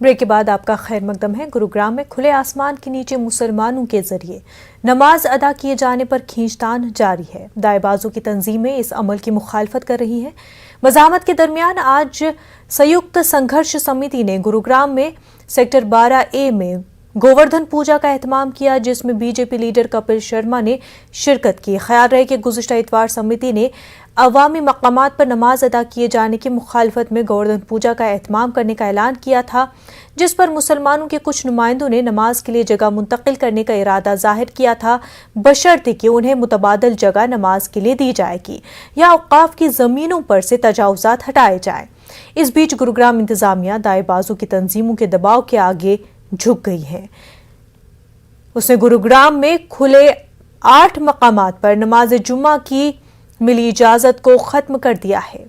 Break کے بعد آپ کا خیر مقدم ہے۔ گروگرام میں کھلے آسمان کے نیچے مسلمانوں کے ذریعے نماز ادا کیے جانے پر کھینچتان جاری ہے۔ دائیں بازو کی تنظیمیں اس عمل کی مخالفت کر رہی ہیں۔ مزاحمت کے درمیان آج سیوکت سنگھرش سمیتی نے گروگرام میں سیکٹر 12A میں گووردھن پوجا کا اہتمام کیا، جس میں B J P leader Kapil Sharma نے شرکت کی۔ خیال رہے کہ گزشتہ اتوار سمیتی نے عوامی مقامات پر نماز ادا کیے جانے کی مخالفت میں گووردھن پوجا کا اہتمام کرنے کا اعلان کیا تھا، جس پر مسلمانوں کے کچھ نمائندوں نے نماز کے لیے جگہ منتقل کرنے کا ارادہ ظاہر کیا تھا، بشرطے کہ انہیں متبادل جگہ نماز کے لیے دی جائے گی یا اوقاف کی زمینوں پر سے تجاوزات ہٹائے جائیں۔ اس بیچ گروگرام انتظامیہ دائیں بازو کی تنظیموں کے دباؤ کے آگے جھک گئی ہے۔ اس نے گروگرام میں کھلے 8 مقامات پر نماز جمعہ کی ملی اجازت کو ختم کر دیا ہے۔